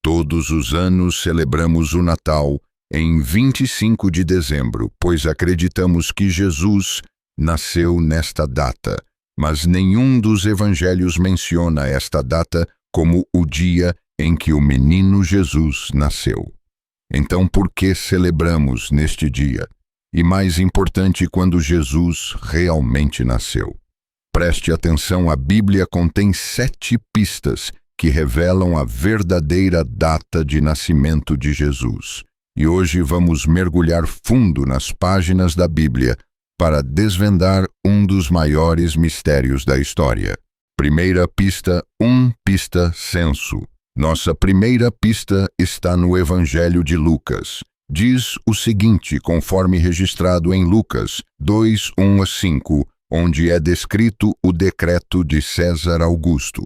Todos os anos celebramos o Natal em 25 de dezembro, pois acreditamos que Jesus nasceu nesta data, mas nenhum dos evangelhos menciona esta data como o dia em que o menino Jesus nasceu. Então, por que celebramos neste dia? E mais importante, quando Jesus realmente nasceu? Preste atenção, a Bíblia contém 7 pistas que revelam a verdadeira data de nascimento de Jesus. E hoje vamos mergulhar fundo nas páginas da Bíblia para desvendar um dos maiores mistérios da história. Primeira pista, pista censo. Nossa primeira pista está no Evangelho de Lucas. Diz o seguinte, conforme registrado em Lucas 2, 1-5, onde é descrito o decreto de César Augusto.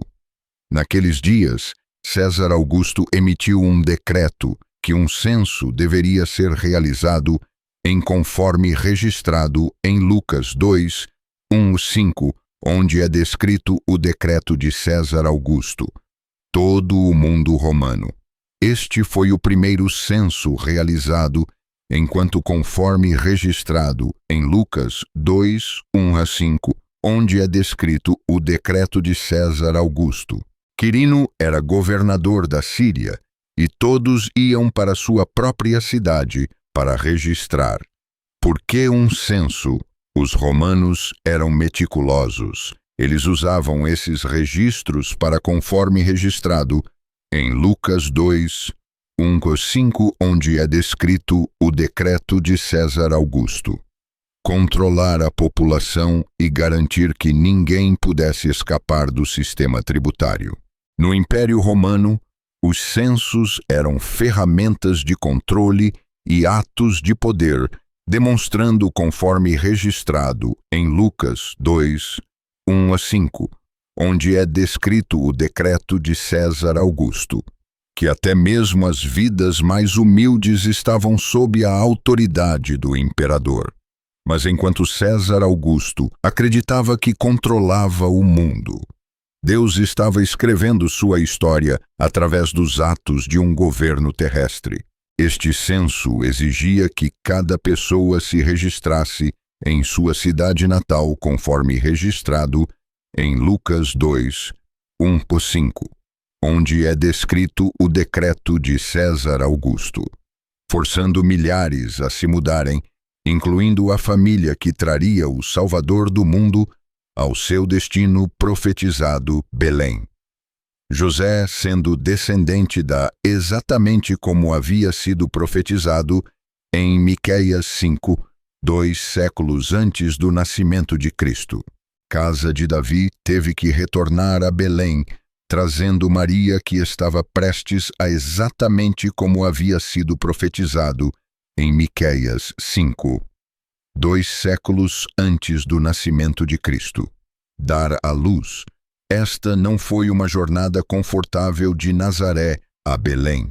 Naqueles dias, César Augusto emitiu um decreto que um censo deveria ser realizado em conforme registrado em Lucas 2, 1-5, onde é descrito o decreto de César Augusto. Todo o mundo romano. Este foi o primeiro censo realizado, enquanto conforme registrado em Lucas 2, 1-5, onde é descrito o decreto de César Augusto. Quirino era governador da Síria, e todos iam para sua própria cidade para registrar. Por que um censo? Os romanos eram meticulosos. Eles usavam esses registros para conforme registrado em Lucas 2, 1-5, onde é descrito o decreto de César Augusto. Controlar a população e garantir que ninguém pudesse escapar do sistema tributário. No Império Romano, os censos eram ferramentas de controle e atos de poder, demonstrando conforme registrado em Lucas 2, 1-5, onde é descrito o decreto de César Augusto, que até mesmo as vidas mais humildes estavam sob a autoridade do imperador. Mas enquanto César Augusto acreditava que controlava o mundo, Deus estava escrevendo sua história através dos atos de um governo terrestre. Este censo exigia que cada pessoa se registrasse em sua cidade natal conforme registrado em Lucas 2, 1-5, onde é descrito o decreto de César Augusto, forçando milhares a se mudarem, incluindo a família que traria o Salvador do mundo ao seu destino profetizado, Belém. José, sendo descendente da exatamente como havia sido profetizado em Miqueias 5, 2 séculos antes do nascimento de Cristo. Casa de Davi teve que retornar a Belém, trazendo Maria, que estava prestes a exatamente como havia sido profetizado em Miqueias 5, 2 séculos antes do nascimento de Cristo. Dar à luz. Esta não foi uma jornada confortável de Nazaré a Belém.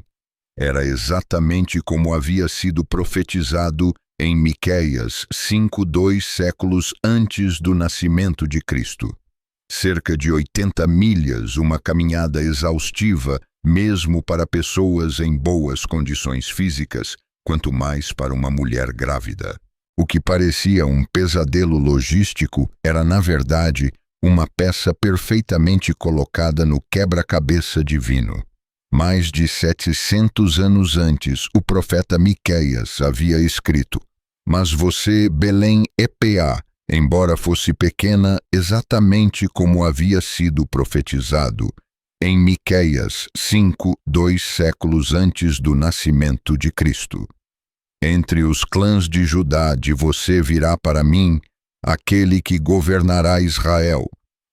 Era exatamente como havia sido profetizado em Miqueias 5, 2 séculos antes do nascimento de Cristo. Cerca de 80 milhas, uma caminhada exaustiva, mesmo para pessoas em boas condições físicas, quanto mais para uma mulher grávida. O que parecia um pesadelo logístico era, na verdade, uma peça perfeitamente colocada no quebra-cabeça divino. Mais de 700 anos antes, o profeta Miqueias havia escrito: "Mas você, Belém Epeá, embora fosse pequena, exatamente como havia sido profetizado, em Miqueias 5, 2 séculos antes do nascimento de Cristo. Entre os clãs de Judá de você virá para mim aquele que governará Israel."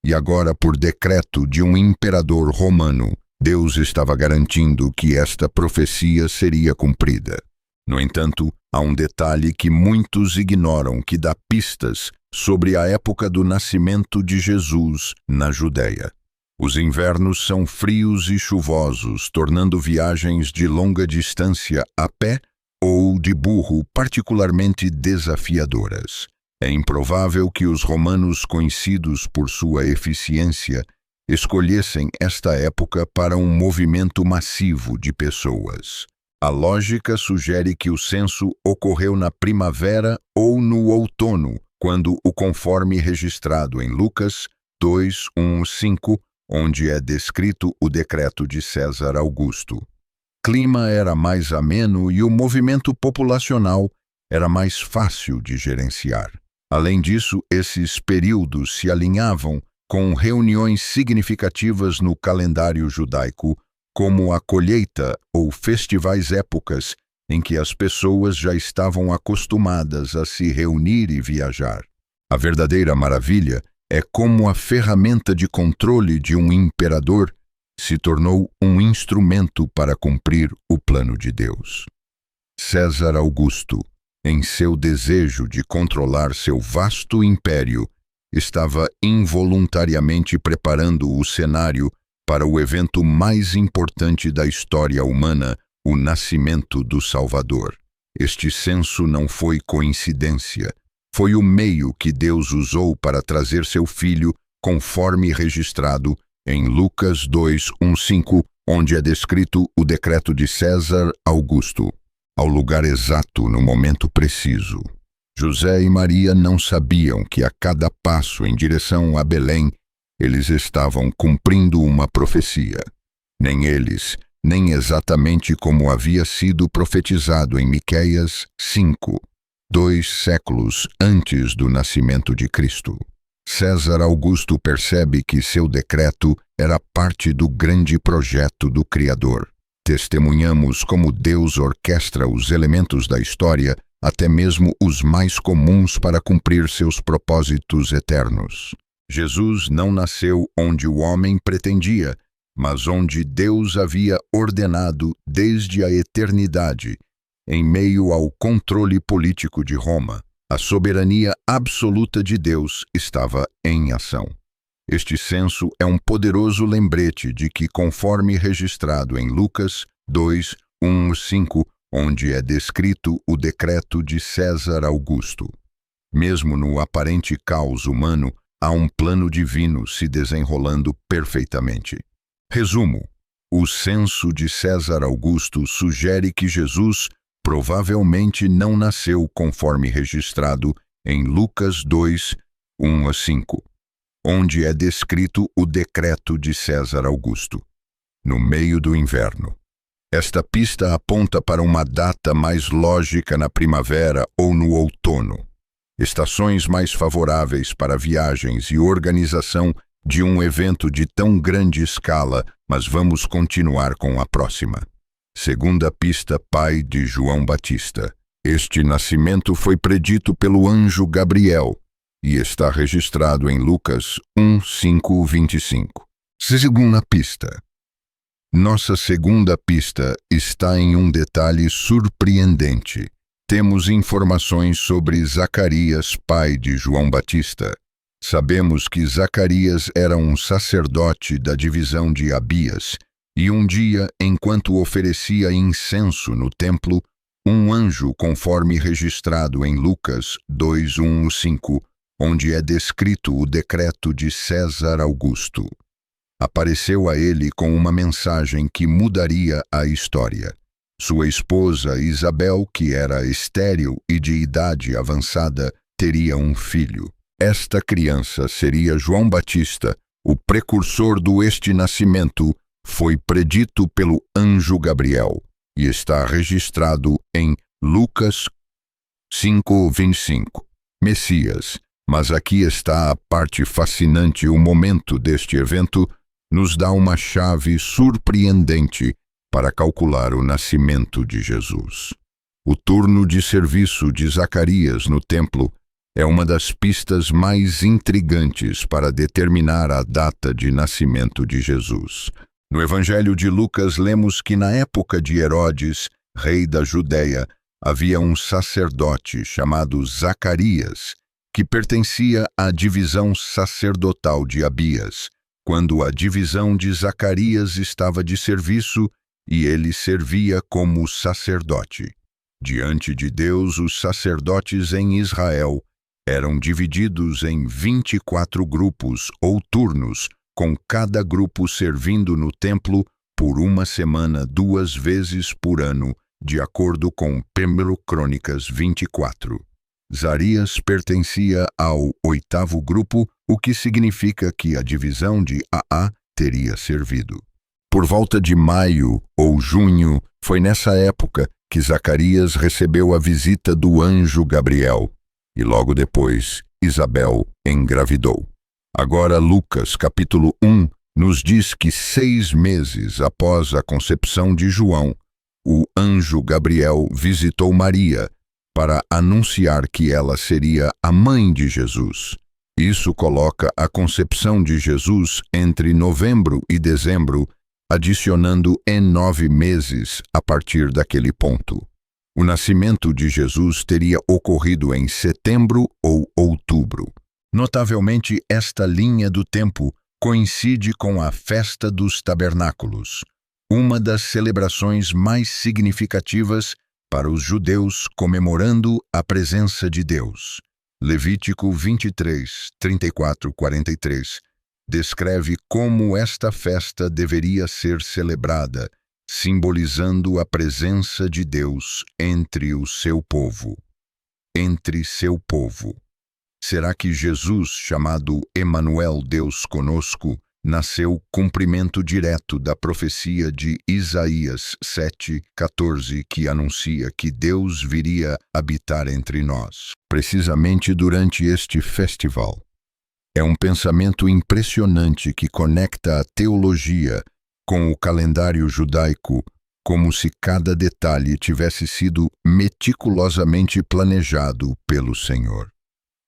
E agora, por decreto de um imperador romano, Deus estava garantindo que esta profecia seria cumprida. No entanto, há um detalhe que muitos ignoram que dá pistas sobre a época do nascimento de Jesus na Judéia. Os invernos são frios e chuvosos, tornando viagens de longa distância a pé ou de burro particularmente desafiadoras. É improvável que os romanos, conhecidos por sua eficiência escolhessem esta época para um movimento massivo de pessoas. A lógica sugere que o censo ocorreu na primavera ou no outono, quando o conforme registrado em Lucas 2:1-5, onde é descrito o decreto de César Augusto. Clima era mais ameno e o movimento populacional era mais fácil de gerenciar. Além disso, esses períodos se alinhavam com reuniões significativas no calendário judaico, como a colheita ou festivais épocas em que as pessoas já estavam acostumadas a se reunir e viajar. A verdadeira maravilha é como a ferramenta de controle de um imperador se tornou um instrumento para cumprir o plano de Deus. César Augusto, em seu desejo de controlar seu vasto império, estava involuntariamente preparando o cenário para o evento mais importante da história humana, o nascimento do Salvador. Este censo não foi coincidência. Foi o meio que Deus usou para trazer seu filho, conforme registrado em Lucas 2:1-5, onde é descrito o decreto de César Augusto, ao lugar exato no momento preciso. José e Maria não sabiam que a cada passo em direção a Belém, eles estavam cumprindo uma profecia. Nem eles, nem exatamente como havia sido profetizado em Miqueias 5, 2 séculos antes do nascimento de Cristo. César Augusto percebe que seu decreto era parte do grande projeto do Criador. Testemunhamos como Deus orquestra os elementos da história, até mesmo os mais comuns, para cumprir seus propósitos eternos. Jesus não nasceu onde o homem pretendia, mas onde Deus havia ordenado desde a eternidade, em meio ao controle político de Roma. A soberania absoluta de Deus estava em ação. Este censo é um poderoso lembrete de que, conforme registrado em Lucas 2:1-5, onde é descrito o decreto de César Augusto, mesmo no aparente caos humano, há um plano divino se desenrolando perfeitamente. Resumo: o censo de César Augusto sugere que Jesus provavelmente não nasceu conforme registrado em Lucas 2:1-5, onde é descrito o decreto de César Augusto, no meio do inverno. Esta pista aponta para uma data mais lógica na primavera ou no outono, estações mais favoráveis para viagens e organização de um evento de tão grande escala, mas vamos continuar com a próxima. Segunda pista, pai de João Batista. Este nascimento foi predito pelo anjo Gabriel e está registrado em Lucas 1:5-25. Segunda pista. Nossa segunda pista está em um detalhe surpreendente. Temos informações sobre Zacarias, pai de João Batista. Sabemos que Zacarias era um sacerdote da divisão de Abias, e um dia, enquanto oferecia incenso no templo, um anjo, conforme registrado em Lucas 2:1-5, onde é descrito o decreto de César Augusto, apareceu a ele com uma mensagem que mudaria a história. Sua esposa Isabel, que era estéril e de idade avançada, teria um filho. Esta criança seria João Batista, o precursor deste nascimento. Foi predito pelo anjo Gabriel e está registrado em Lucas 5:25. Messias. Mas aqui está a parte fascinante. O momento deste evento nos dá uma chave surpreendente para calcular o nascimento de Jesus. O turno de serviço de Zacarias no templo é uma das pistas mais intrigantes para determinar a data de nascimento de Jesus. No Evangelho de Lucas, lemos que na época de Herodes, rei da Judéia, havia um sacerdote chamado Zacarias, que pertencia à divisão sacerdotal de Abias, quando a divisão de Zacarias estava de serviço e ele servia como sacerdote. Diante de Deus, os sacerdotes em Israel eram divididos em 24 grupos ou turnos, com cada grupo servindo no templo por uma semana 2 vezes por ano, de acordo com 1 Crônicas 24. Zarias pertencia ao 8º grupo, o que significa que a divisão de AA teria servido. Por volta de maio ou junho, foi nessa época que Zacarias recebeu a visita do anjo Gabriel, e logo depois Isabel engravidou. Agora Lucas, capítulo 1, nos diz que 6 meses após a concepção de João, o anjo Gabriel visitou Maria para anunciar que ela seria a mãe de Jesus. Isso coloca a concepção de Jesus entre novembro e dezembro, adicionando 9 meses a partir daquele ponto. O nascimento de Jesus teria ocorrido em setembro ou outubro. Notavelmente, esta linha do tempo coincide com a Festa dos Tabernáculos, uma das celebrações mais significativas para os judeus comemorando a presença de Deus. Levítico 23, 34-43 descreve como esta festa deveria ser celebrada, simbolizando a presença de Deus entre o seu povo. Entre seu povo. Será que Jesus, chamado Emanuel, Deus conosco, nasceu cumprimento direto da profecia de Isaías 7:14, que anuncia que Deus viria habitar entre nós, precisamente durante este festival? É um pensamento impressionante que conecta a teologia com o calendário judaico, como se cada detalhe tivesse sido meticulosamente planejado pelo Senhor.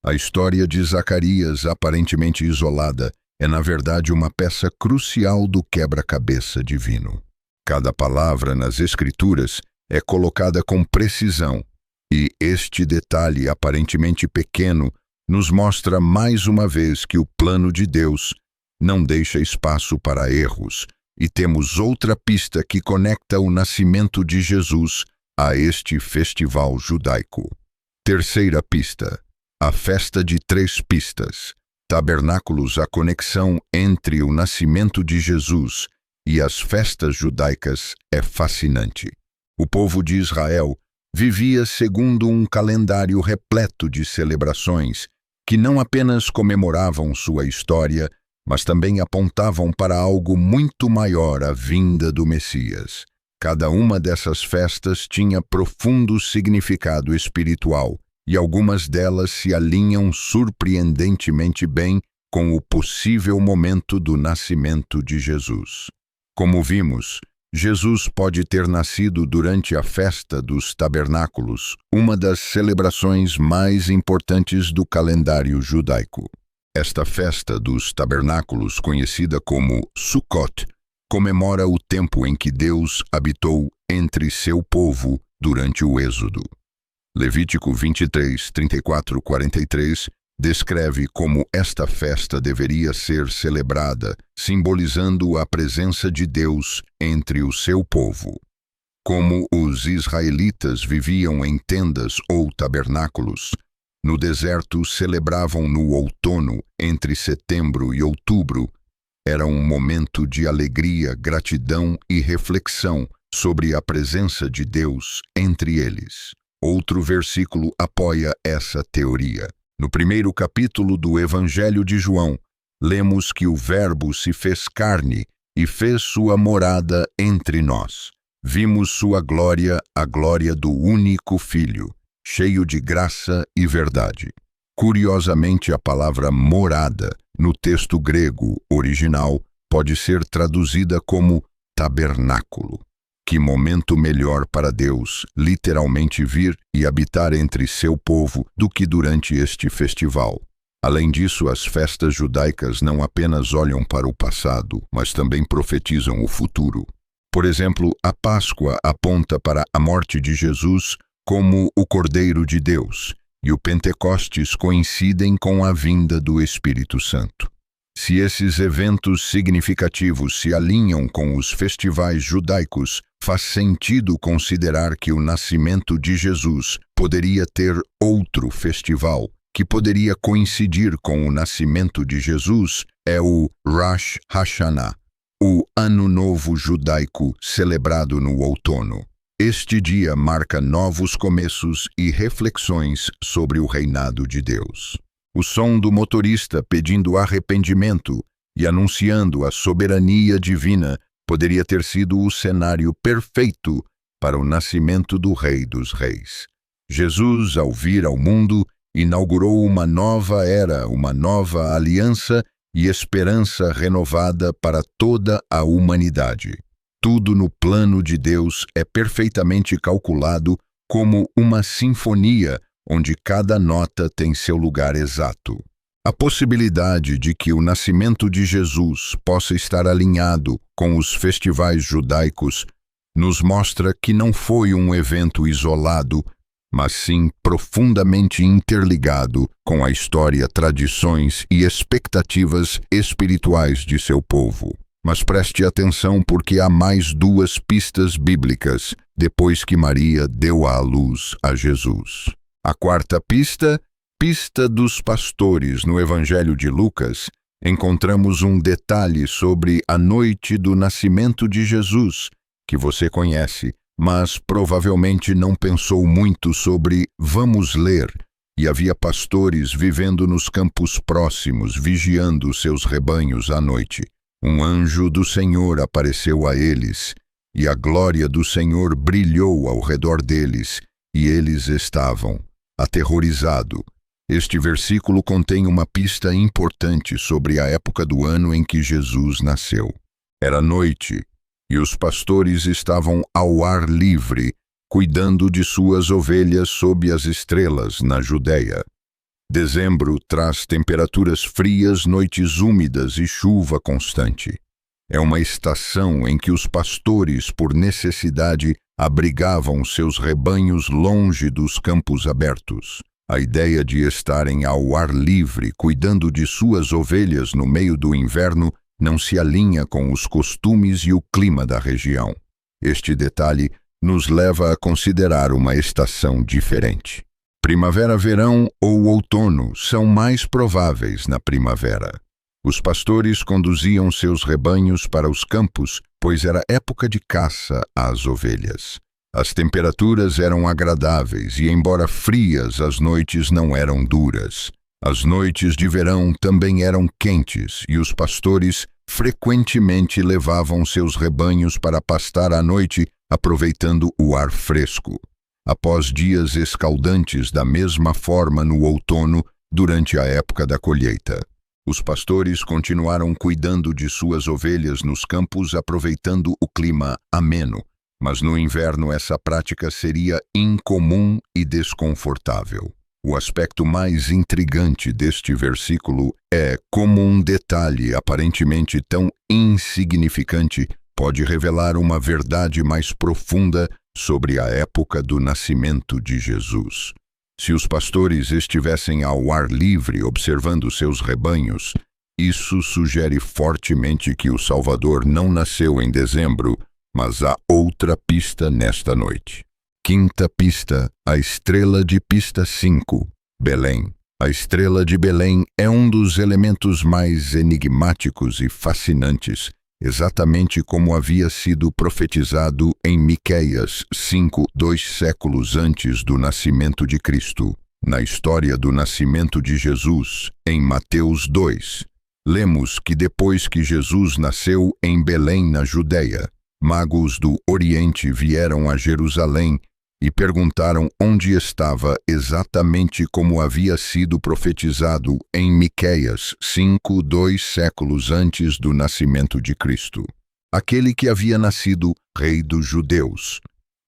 A história de Zacarias, aparentemente isolada, é na verdade uma peça crucial do quebra-cabeça divino. Cada palavra nas Escrituras é colocada com precisão, e este detalhe aparentemente pequeno nos mostra mais uma vez que o plano de Deus não deixa espaço para erros, e temos outra pista que conecta o nascimento de Jesus a este festival judaico. Terceira pista: a festa de 3 pistas. Tabernáculos, a conexão entre o nascimento de Jesus e as festas judaicas é fascinante. O povo de Israel vivia segundo um calendário repleto de celebrações que não apenas comemoravam sua história, mas também apontavam para algo muito maior, a vinda do Messias. Cada uma dessas festas tinha profundo significado espiritual, e algumas delas se alinham surpreendentemente bem com o possível momento do nascimento de Jesus. Como vimos, Jesus pode ter nascido durante a Festa dos Tabernáculos, uma das celebrações mais importantes do calendário judaico. Esta Festa dos Tabernáculos, conhecida como Sukkot, comemora o tempo em que Deus habitou entre seu povo durante o Êxodo. Levítico 23, 34-43 descreve como esta festa deveria ser celebrada, simbolizando a presença de Deus entre o seu povo. Como os israelitas viviam em tendas ou tabernáculos, no deserto celebravam no outono, entre setembro e outubro, era um momento de alegria, gratidão e reflexão sobre a presença de Deus entre eles. Outro versículo apoia essa teoria. No 1º capítulo do Evangelho de João, lemos que o Verbo se fez carne e fez sua morada entre nós. Vimos sua glória, a glória do único Filho, cheio de graça e verdade. Curiosamente, a palavra morada, no texto grego original, pode ser traduzida como tabernáculo. Que momento melhor para Deus literalmente vir e habitar entre seu povo do que durante este festival. Além disso, as festas judaicas não apenas olham para o passado, mas também profetizam o futuro. Por exemplo, a Páscoa aponta para a morte de Jesus como o Cordeiro de Deus, e o Pentecostes coincidem com a vinda do Espírito Santo. Se esses eventos significativos se alinham com os festivais judaicos, faz sentido considerar que o nascimento de Jesus poderia ter outro festival, que poderia coincidir com o nascimento de Jesus é o Rosh Hashanah, o Ano Novo Judaico celebrado no outono. Este dia marca novos começos e reflexões sobre o reinado de Deus. O som do motorista pedindo arrependimento e anunciando a soberania divina poderia ter sido o cenário perfeito para o nascimento do Rei dos Reis. Jesus, ao vir ao mundo, inaugurou uma nova era, uma nova aliança e esperança renovada para toda a humanidade. Tudo no plano de Deus é perfeitamente calculado como uma sinfonia onde cada nota tem seu lugar exato. A possibilidade de que o nascimento de Jesus possa estar alinhado com os festivais judaicos nos mostra que não foi um evento isolado, mas sim profundamente interligado com a história, tradições e expectativas espirituais de seu povo. Mas preste atenção porque há mais duas pistas bíblicas depois que Maria deu à luz a Jesus. A quarta pista dos pastores. No Evangelho de Lucas, encontramos um detalhe sobre a noite do nascimento de Jesus, que você conhece, mas provavelmente não pensou muito sobre. Vamos ler. E havia pastores vivendo nos campos próximos, vigiando seus rebanhos à noite. Um anjo do Senhor apareceu a eles, e a glória do Senhor brilhou ao redor deles, e eles estavam aterrorizados. Este versículo contém uma pista importante sobre a época do ano em que Jesus nasceu. Era noite, e os pastores estavam ao ar livre, cuidando de suas ovelhas sob as estrelas na Judeia. Dezembro traz temperaturas frias, noites úmidas e chuva constante. É uma estação em que os pastores, por necessidade, abrigavam seus rebanhos longe dos campos abertos. A ideia de estarem ao ar livre, cuidando de suas ovelhas no meio do inverno, não se alinha com os costumes e o clima da região. Este detalhe nos leva a considerar uma estação diferente. Primavera, verão ou outono são mais prováveis na primavera. Os pastores conduziam seus rebanhos para os campos, pois era época de caça às ovelhas. As temperaturas eram agradáveis e, embora frias, as noites não eram duras. As noites de verão também eram quentes e os pastores frequentemente levavam seus rebanhos para pastar à noite, aproveitando o ar fresco. Após dias escaldantes, da mesma forma no outono, durante a época da colheita. Os pastores continuaram cuidando de suas ovelhas nos campos, aproveitando o clima ameno. Mas no inverno essa prática seria incomum e desconfortável. O aspecto mais intrigante deste versículo é como um detalhe aparentemente tão insignificante pode revelar uma verdade mais profunda sobre a época do nascimento de Jesus. Se os pastores estivessem ao ar livre observando seus rebanhos, isso sugere fortemente que o Salvador não nasceu em dezembro, mas há outra pista nesta noite. Quinta pista, a estrela de pista 5, Belém. A estrela de Belém é um dos elementos mais enigmáticos e fascinantes, exatamente como havia sido profetizado em Miqueias 5, 2 séculos antes do nascimento de Cristo. Na história do nascimento de Jesus, em Mateus 2, lemos que depois que Jesus nasceu em Belém, na Judeia, magos do Oriente vieram a Jerusalém e perguntaram onde estava exatamente como havia sido profetizado em Miqueias 5, 2 séculos antes do nascimento de Cristo. Aquele que havia nascido Rei dos Judeus.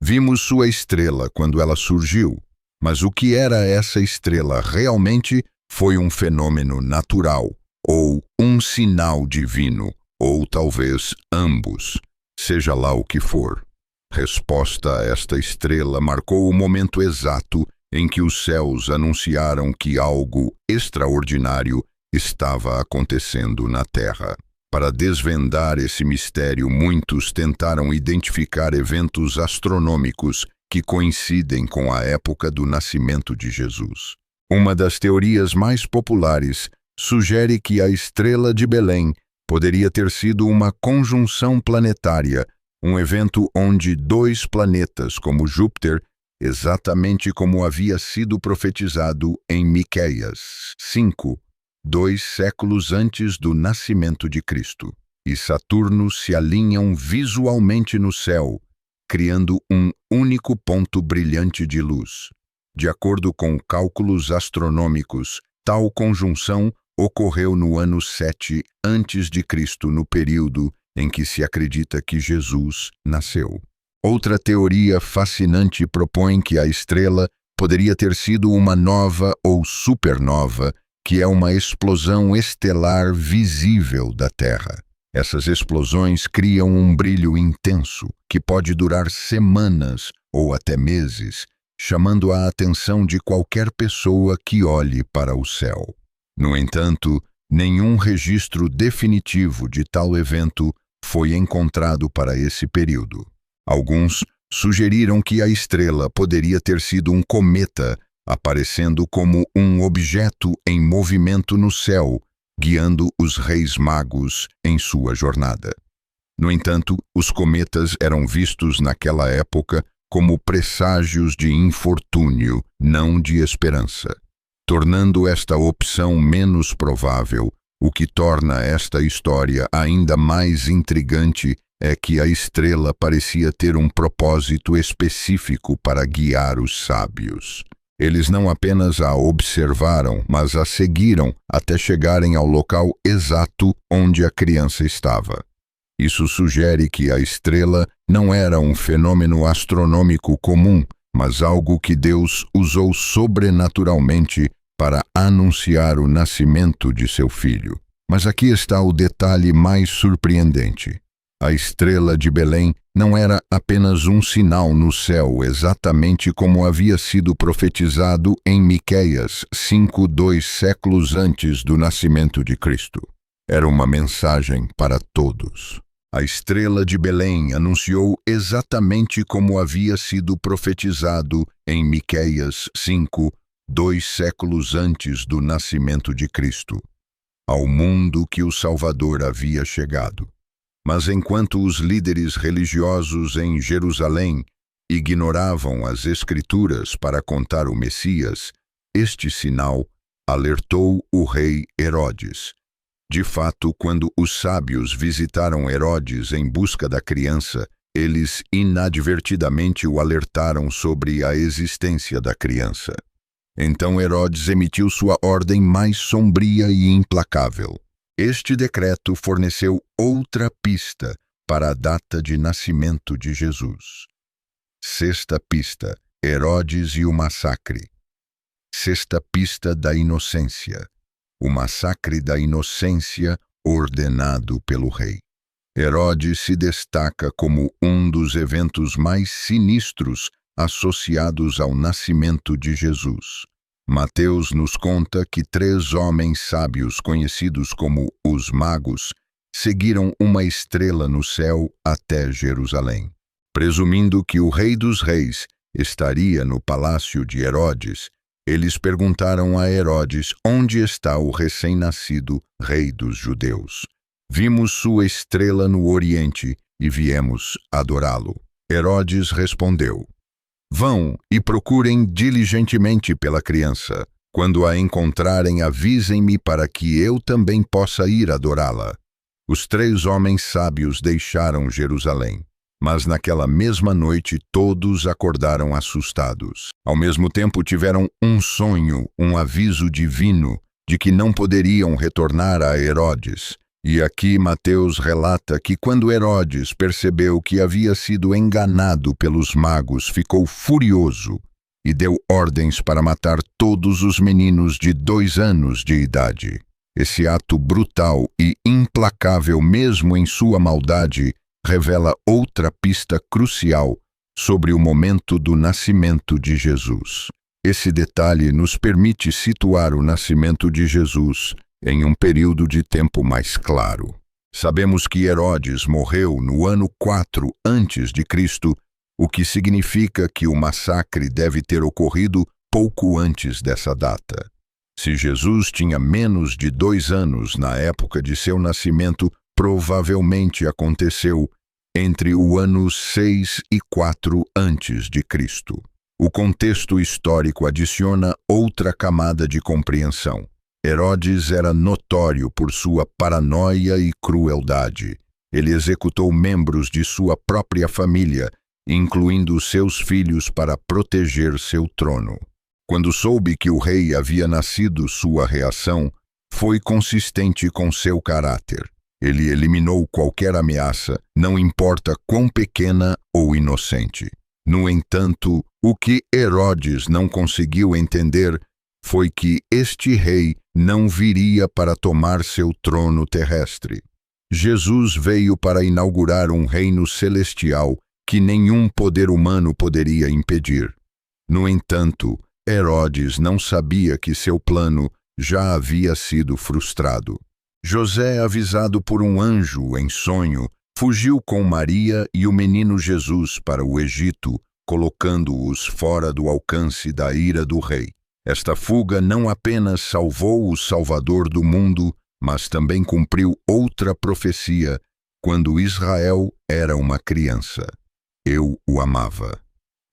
Vimos sua estrela quando ela surgiu, mas o que era essa estrela realmente foi um fenômeno natural, ou um sinal divino, ou talvez ambos. Seja lá o que for. Resposta a esta estrela marcou o momento exato em que os céus anunciaram que algo extraordinário estava acontecendo na Terra. Para desvendar esse mistério, muitos tentaram identificar eventos astronômicos que coincidem com a época do nascimento de Jesus. Uma das teorias mais populares sugere que a estrela de Belém poderia ter sido uma conjunção planetária, um evento onde dois planetas, como Júpiter, exatamente como havia sido profetizado em Miqueias 5, 2 séculos antes do nascimento de Cristo, e Saturno se alinham visualmente no céu, criando um único ponto brilhante de luz. De acordo com cálculos astronômicos, tal conjunção ocorreu no ano 7 a.C., no período em que se acredita que Jesus nasceu. Outra teoria fascinante propõe que a estrela poderia ter sido uma nova ou supernova, que é uma explosão estelar visível da Terra. Essas explosões criam um brilho intenso, que pode durar semanas ou até meses, chamando a atenção de qualquer pessoa que olhe para o céu. No entanto, nenhum registro definitivo de tal evento foi encontrado para esse período. Alguns sugeriram que a estrela poderia ter sido um cometa, aparecendo como um objeto em movimento no céu, guiando os reis magos em sua jornada. No entanto, os cometas eram vistos naquela época como presságios de infortúnio, não de esperança, tornando esta opção menos provável. O que torna esta história ainda mais intrigante é que a estrela parecia ter um propósito específico para guiar os sábios. Eles não apenas a observaram, mas a seguiram até chegarem ao local exato onde a criança estava. Isso sugere que a estrela não era um fenômeno astronômico comum, mas algo que Deus usou sobrenaturalmente para anunciar o nascimento de seu filho. Mas aqui está o detalhe mais surpreendente. A estrela de Belém não era apenas um sinal no céu, exatamente como havia sido profetizado em Miqueias 5, 2 séculos antes do nascimento de Cristo. Era uma mensagem para todos. A estrela de Belém anunciou exatamente como havia sido profetizado em Miqueias 5, 2 séculos antes do nascimento de Cristo, ao mundo que o Salvador havia chegado. Mas enquanto os líderes religiosos em Jerusalém ignoravam as Escrituras para contar o Messias, este sinal alertou o rei Herodes. De fato, quando os sábios visitaram Herodes em busca da criança, eles inadvertidamente o alertaram sobre a existência da criança. Então Herodes emitiu sua ordem mais sombria e implacável. Este decreto forneceu outra pista para a data de nascimento de Jesus. Sexta pista: Herodes e o massacre. Sexta pista da inocência: o massacre da inocência ordenado pelo rei. Herodes se destaca como um dos eventos mais sinistros associados ao nascimento de Jesus. Mateus nos conta que 3 homens sábios conhecidos como os magos seguiram uma estrela no céu até Jerusalém. Presumindo que o Rei dos Reis estaria no palácio de Herodes, eles perguntaram a Herodes onde está o recém-nascido Rei dos Judeus. Vimos sua estrela no Oriente e viemos adorá-lo. Herodes respondeu: Vão e procurem diligentemente pela criança. Quando a encontrarem, avisem-me para que eu também possa ir adorá-la. Os 3 homens sábios deixaram Jerusalém, mas naquela mesma noite todos acordaram assustados. Ao mesmo tempo tiveram um sonho, um aviso divino de que não poderiam retornar a Herodes. E aqui Mateus relata que quando Herodes percebeu que havia sido enganado pelos magos, ficou furioso e deu ordens para matar todos os meninos de 2 anos de idade. Esse ato brutal e implacável, mesmo em sua maldade, revela outra pista crucial sobre o momento do nascimento de Jesus. Esse detalhe nos permite situar o nascimento de Jesus em um período de tempo mais claro. Sabemos que Herodes morreu no ano 4 a.C., o que significa que o massacre deve ter ocorrido pouco antes dessa data. Se Jesus tinha menos de 2 anos na época de seu nascimento, provavelmente aconteceu entre o ano 6 e 4 antes de Cristo. O contexto histórico adiciona outra camada de compreensão. Herodes era notório por sua paranoia e crueldade. Ele executou membros de sua própria família, incluindo seus filhos, para proteger seu trono. Quando soube que o rei havia nascido, sua reação foi consistente com seu caráter. Ele eliminou qualquer ameaça, não importa quão pequena ou inocente. No entanto, o que Herodes não conseguiu entender foi que este rei não viria para tomar seu trono terrestre. Jesus veio para inaugurar um reino celestial que nenhum poder humano poderia impedir. No entanto, Herodes não sabia que seu plano já havia sido frustrado. José, avisado por um anjo em sonho, fugiu com Maria e o menino Jesus para o Egito, colocando-os fora do alcance da ira do rei. Esta fuga não apenas salvou o Salvador do mundo, mas também cumpriu outra profecia quando Israel era uma criança. Eu o amava.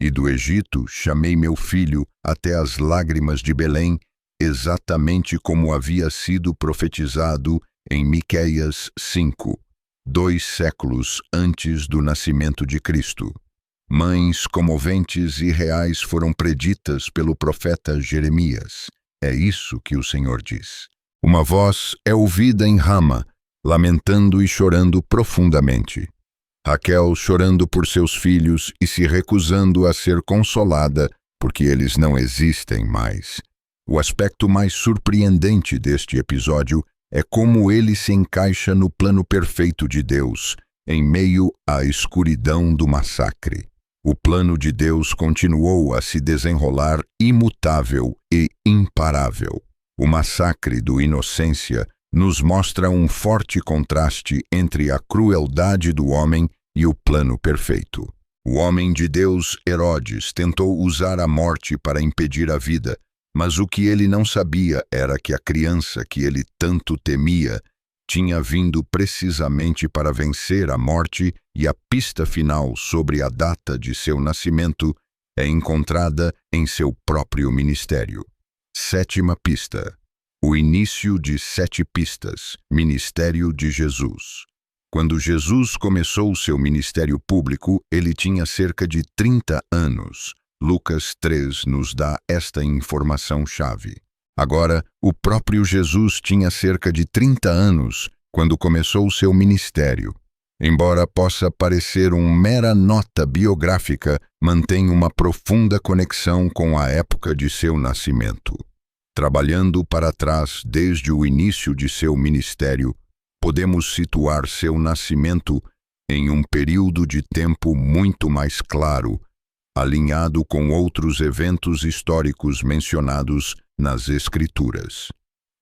E do Egito chamei meu filho até as lágrimas de Belém, exatamente como havia sido profetizado em Miqueias 5, 2 séculos antes do nascimento de Cristo. Mães comoventes e reais foram preditas pelo profeta Jeremias. É isso que o Senhor diz. Uma voz é ouvida em Rama, lamentando e chorando profundamente. Raquel chorando por seus filhos e se recusando a ser consolada porque eles não existem mais. O aspecto mais surpreendente deste episódio é como ele se encaixa no plano perfeito de Deus, em meio à escuridão do massacre. O plano de Deus continuou a se desenrolar imutável e imparável. O massacre do Inocência nos mostra um forte contraste entre a crueldade do homem e o plano perfeito. O homem de Deus, Herodes, tentou usar a morte para impedir a vida, mas o que ele não sabia era que a criança que ele tanto temia tinha vindo precisamente para vencer a morte, e a pista final sobre a data de seu nascimento é encontrada em seu próprio ministério. 7ª pista. O início de 7 pistas. Ministério de Jesus. Quando Jesus começou seu ministério público, ele tinha cerca de 30 anos. Lucas 3 nos dá esta informação-chave. Agora, o próprio Jesus tinha cerca de 30 anos quando começou seu ministério. Embora possa parecer uma mera nota biográfica, mantém uma profunda conexão com a época de seu nascimento. Trabalhando para trás desde o início de seu ministério, podemos situar seu nascimento em um período de tempo muito mais claro, alinhado com outros eventos históricos mencionados nas Escrituras.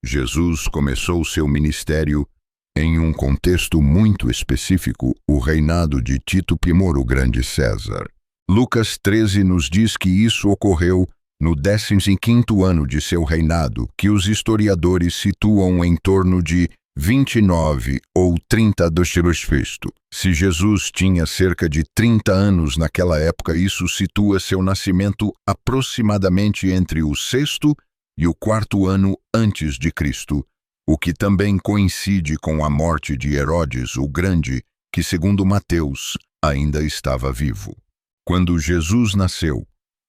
Jesus começou seu ministério em um contexto muito específico, o reinado de Tito Primor, o Grande César. Lucas 13 nos diz que isso ocorreu no 15º ano de seu reinado, que os historiadores situam em torno de 29 ou 30 d.C. Se Jesus tinha cerca de 30 anos naquela época, isso situa seu nascimento aproximadamente entre o 6º e o 4º ano antes de Cristo, o que também coincide com a morte de Herodes o Grande, que, segundo Mateus, ainda estava vivo. Quando Jesus nasceu,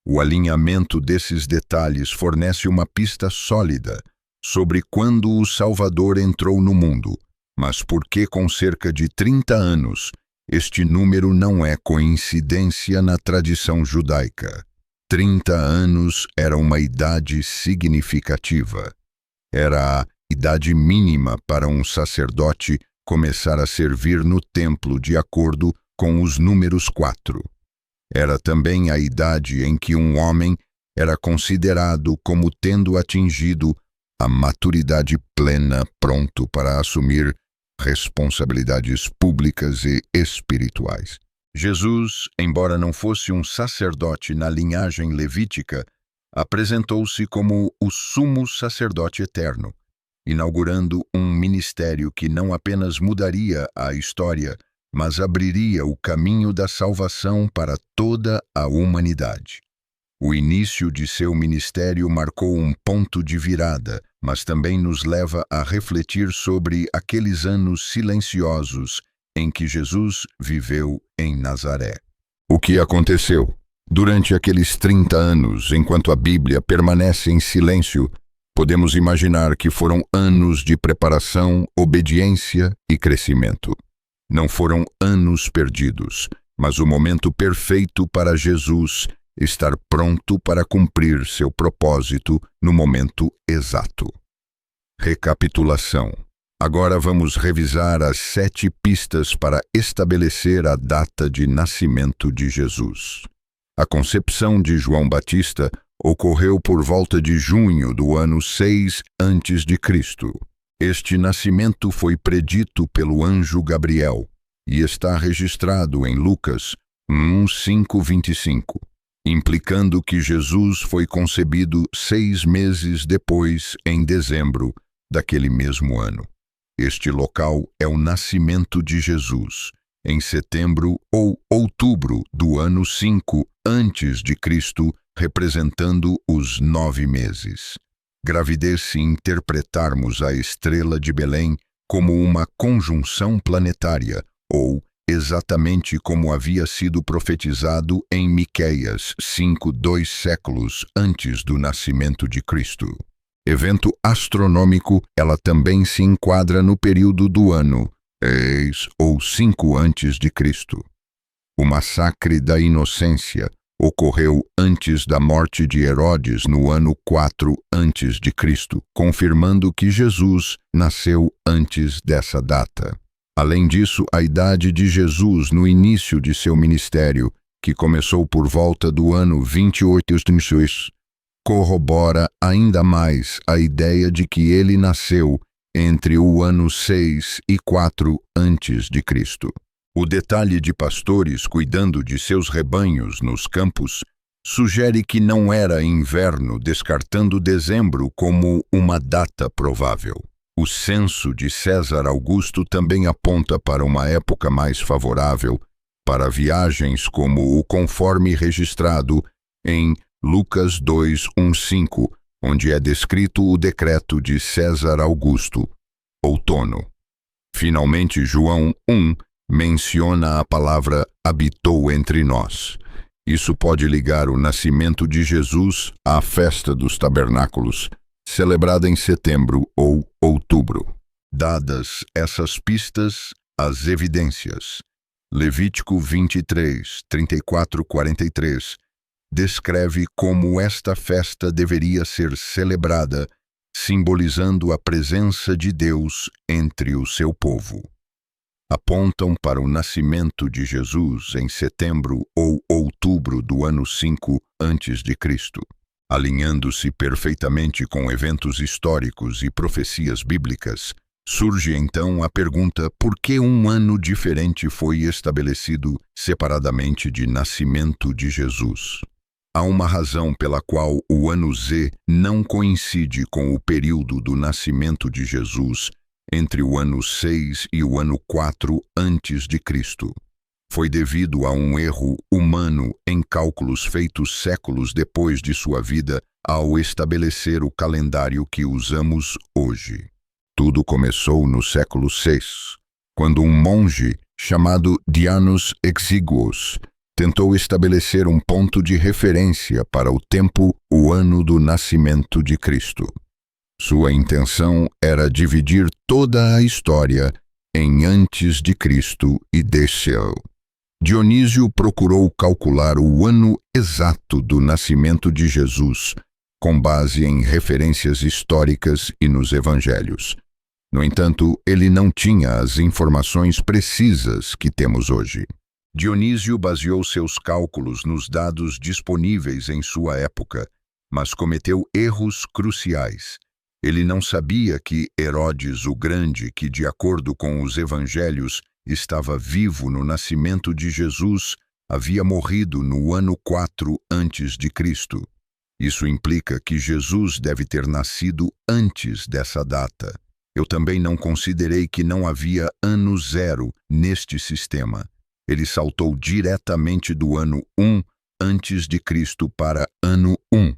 o alinhamento desses detalhes fornece uma pista sólida sobre quando o Salvador entrou no mundo, mas por que com cerca de 30 anos, este número não é coincidência na tradição judaica. 30 anos era uma idade significativa. Era a idade mínima para um sacerdote começar a servir no templo de acordo com os números 4. Era também a idade em que um homem era considerado como tendo atingido a maturidade plena, pronto para assumir responsabilidades públicas e espirituais. Jesus, embora não fosse um sacerdote na linhagem levítica, apresentou-se como o sumo sacerdote eterno, inaugurando um ministério que não apenas mudaria a história, mas abriria o caminho da salvação para toda a humanidade. O início de seu ministério marcou um ponto de virada, mas também nos leva a refletir sobre aqueles anos silenciosos em que Jesus viveu em Nazaré. O que aconteceu? Durante aqueles 30 anos, enquanto a Bíblia permanece em silêncio, podemos imaginar que foram anos de preparação, obediência e crescimento. Não foram anos perdidos, mas o momento perfeito para Jesus estar pronto para cumprir seu propósito no momento exato. Recapitulação. Agora vamos revisar as 7 pistas para estabelecer a data de nascimento de Jesus. A concepção de João Batista ocorreu por volta de junho do ano 6 a.C. Este nascimento foi predito pelo anjo Gabriel e está registrado em Lucas 1:5-25, implicando que Jesus foi concebido 6 meses depois, em dezembro daquele mesmo ano. Este local é o nascimento de Jesus, em setembro ou outubro do ano 5 a.C., representando os 9 meses. Gravidez se interpretarmos a estrela de Belém como uma conjunção planetária, ou exatamente como havia sido profetizado em Miqueias 5, 2 séculos antes do nascimento de Cristo. Evento astronômico, ela também se enquadra no período do ano 6 ou 5 a.C. O massacre da inocência ocorreu antes da morte de Herodes no ano 4 a.C., confirmando que Jesus nasceu antes dessa data. Além disso, a idade de Jesus no início de seu ministério, que começou por volta do ano 28 a.C., corrobora ainda mais a ideia de que ele nasceu entre o ano 6 e 4 a.C. O detalhe de pastores cuidando de seus rebanhos nos campos sugere que não era inverno, descartando dezembro como uma data provável. O censo de César Augusto também aponta para uma época mais favorável para viagens, como o conforme registrado em Lucas 2:1-5, onde é descrito o decreto de César Augusto, outono. Finalmente, João 1 menciona a palavra habitou entre nós. Isso pode ligar o nascimento de Jesus à festa dos tabernáculos, celebrada em setembro ou outubro. Dadas essas pistas, as evidências. Levítico 23, 34-43 descreve como esta festa deveria ser celebrada, simbolizando a presença de Deus entre o seu povo. Apontam para o nascimento de Jesus em setembro ou outubro do ano 5 a.C., alinhando-se perfeitamente com eventos históricos e profecias bíblicas. Surge então a pergunta: por que um ano diferente foi estabelecido separadamente de nascimento de Jesus? Há uma razão pela qual o ano Z não coincide com o período do nascimento de Jesus entre o ano 6 e o ano 4 a.C. Foi devido a um erro humano em cálculos feitos séculos depois de sua vida ao estabelecer o calendário que usamos hoje. Tudo começou no século VI, quando um monge chamado Dianos Exiguos tentou estabelecer um ponto de referência para o tempo, o ano do nascimento de Cristo. Sua intenção era dividir toda a história em antes de Cristo e desceu. Dionísio procurou calcular o ano exato do nascimento de Jesus, com base em referências históricas e nos evangelhos. No entanto, ele não tinha as informações precisas que temos hoje. Dionísio baseou seus cálculos nos dados disponíveis em sua época, mas cometeu erros cruciais. Ele não sabia que Herodes o Grande, que de acordo com os evangelhos estava vivo no nascimento de Jesus, havia morrido no ano 4 a.C. Isso implica que Jesus deve ter nascido antes dessa data. Eu também não considerei que não havia ano zero neste sistema. Ele saltou diretamente do ano 1 antes de Cristo para ano 1.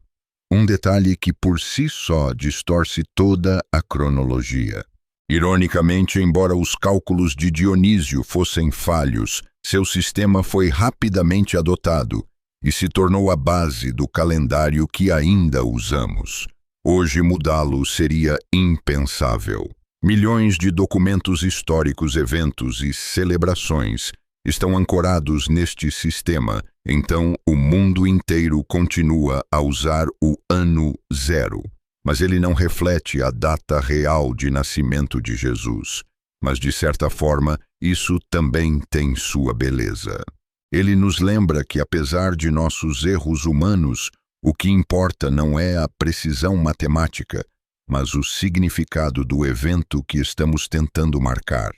Um detalhe que por si só distorce toda a cronologia. Ironicamente, embora os cálculos de Dionísio fossem falhos, seu sistema foi rapidamente adotado e se tornou a base do calendário que ainda usamos. Hoje mudá-lo seria impensável. Milhões de documentos históricos, eventos e celebrações estão ancorados neste sistema, então o mundo inteiro continua a usar o ano zero. Mas ele não reflete a data real de nascimento de Jesus. Mas, de certa forma, isso também tem sua beleza. Ele nos lembra que, apesar de nossos erros humanos, o que importa não é a precisão matemática, mas o significado do evento que estamos tentando marcar.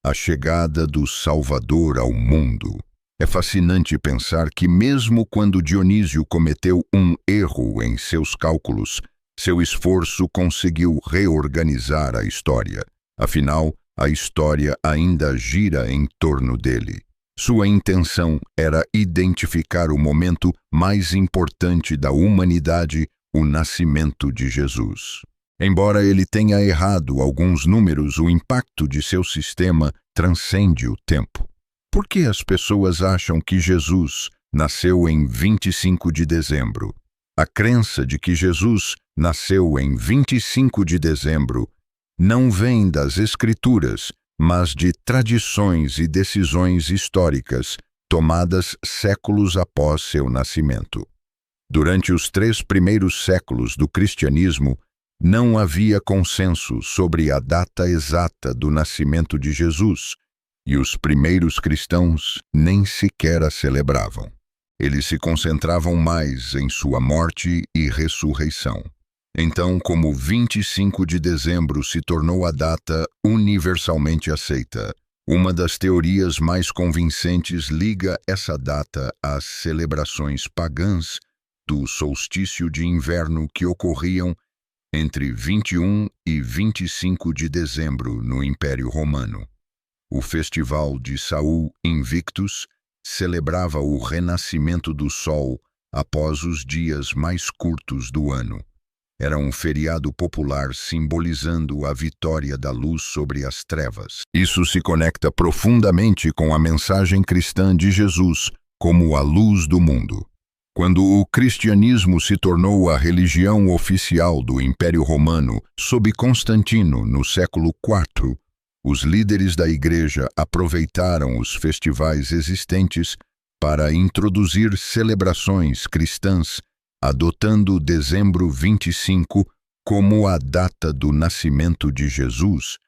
A chegada do Salvador ao mundo. É fascinante pensar que, mesmo quando Dionísio cometeu um erro em seus cálculos, seu esforço conseguiu reorganizar a história. Afinal, a história ainda gira em torno dele. Sua intenção era identificar o momento mais importante da humanidade, o nascimento de Jesus. Embora ele tenha errado alguns números, o impacto de seu sistema transcende o tempo. Por que as pessoas acham que Jesus nasceu em 25 de dezembro? A crença de que Jesus nasceu em 25 de dezembro não vem das Escrituras, mas de tradições e decisões históricas tomadas séculos após seu nascimento. Durante os 3 primeiros séculos do cristianismo, não havia consenso sobre a data exata do nascimento de Jesus, e os primeiros cristãos nem sequer a celebravam. Eles se concentravam mais em sua morte e ressurreição. Então, como 25 de dezembro se tornou a data universalmente aceita, uma das teorias mais convincentes liga essa data às celebrações pagãs do solstício de inverno que ocorriam entre 21 e 25 de dezembro no Império Romano. O festival de Saul Invictus celebrava o renascimento do sol após os dias mais curtos do ano. Era um feriado popular simbolizando a vitória da luz sobre as trevas. Isso se conecta profundamente com a mensagem cristã de Jesus como a luz do mundo. Quando o cristianismo se tornou a religião oficial do Império Romano sob Constantino no século IV, os líderes da Igreja aproveitaram os festivais existentes para introduzir celebrações cristãs, adotando dezembro 25 como a data do nascimento de Jesus.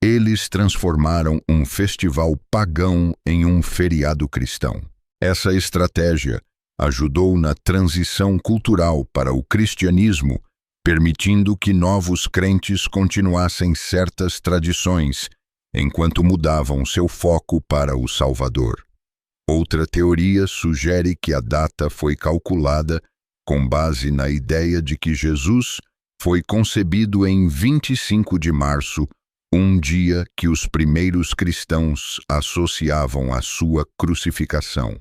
Eles transformaram um festival pagão em um feriado cristão. Essa estratégia ajudou na transição cultural para o cristianismo, permitindo que novos crentes continuassem certas tradições, enquanto mudavam seu foco para o Salvador. Outra teoria sugere que a data foi calculada com base na ideia de que Jesus foi concebido em 25 de março, um dia que os primeiros cristãos associavam à sua crucificação.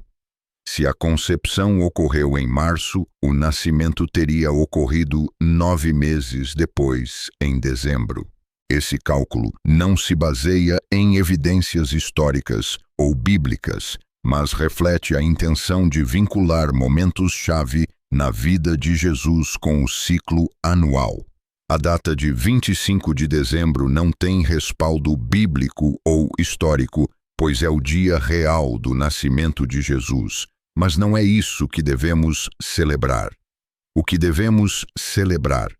Se a concepção ocorreu em março, o nascimento teria ocorrido 9 meses depois, em dezembro. Esse cálculo não se baseia em evidências históricas ou bíblicas, mas reflete a intenção de vincular momentos-chave na vida de Jesus com o ciclo anual. A data de 25 de dezembro não tem respaldo bíblico ou histórico, pois é o dia real do nascimento de Jesus. Mas não é isso que devemos celebrar. O que devemos celebrar,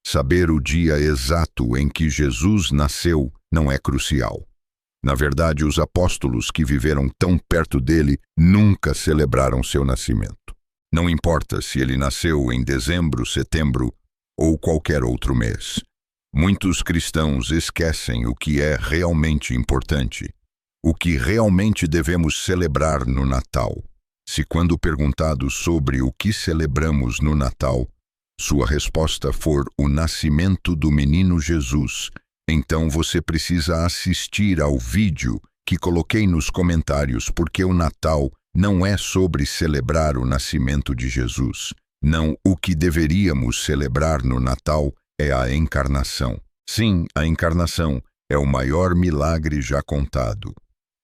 saber o dia exato em que Jesus nasceu, não é crucial. Na verdade, os apóstolos que viveram tão perto dele nunca celebraram seu nascimento. Não importa se ele nasceu em dezembro, setembro ou qualquer outro mês. Muitos cristãos esquecem o que é realmente importante, o que realmente devemos celebrar no Natal. Se quando perguntados sobre o que celebramos no Natal, sua resposta for o nascimento do menino Jesus, então você precisa assistir ao vídeo que coloquei nos comentários, porque o Natal não é sobre celebrar o nascimento de Jesus. Não, o que deveríamos celebrar no Natal é a encarnação. Sim, a encarnação é o maior milagre já contado.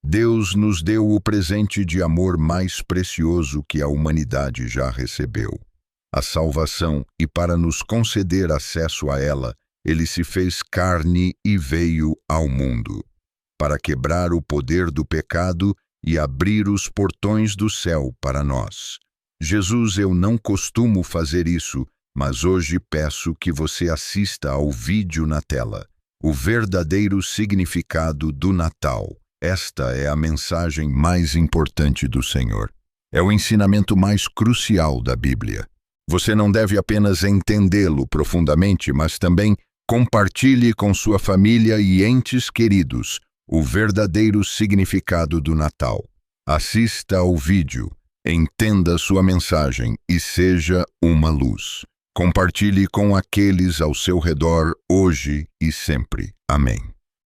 Deus nos deu o presente de amor mais precioso que a humanidade já recebeu, a salvação, e para nos conceder acesso a ela, ele se fez carne e veio ao mundo, para quebrar o poder do pecado e abrir os portões do céu para nós. Jesus, eu não costumo fazer isso, mas hoje peço que você assista ao vídeo na tela. O verdadeiro significado do Natal. Esta é a mensagem mais importante do Senhor. É o ensinamento mais crucial da Bíblia. Você não deve apenas entendê-lo profundamente, mas também compartilhe com sua família e entes queridos o verdadeiro significado do Natal. Assista ao vídeo, entenda sua mensagem e seja uma luz. Compartilhe com aqueles ao seu redor hoje e sempre. Amém.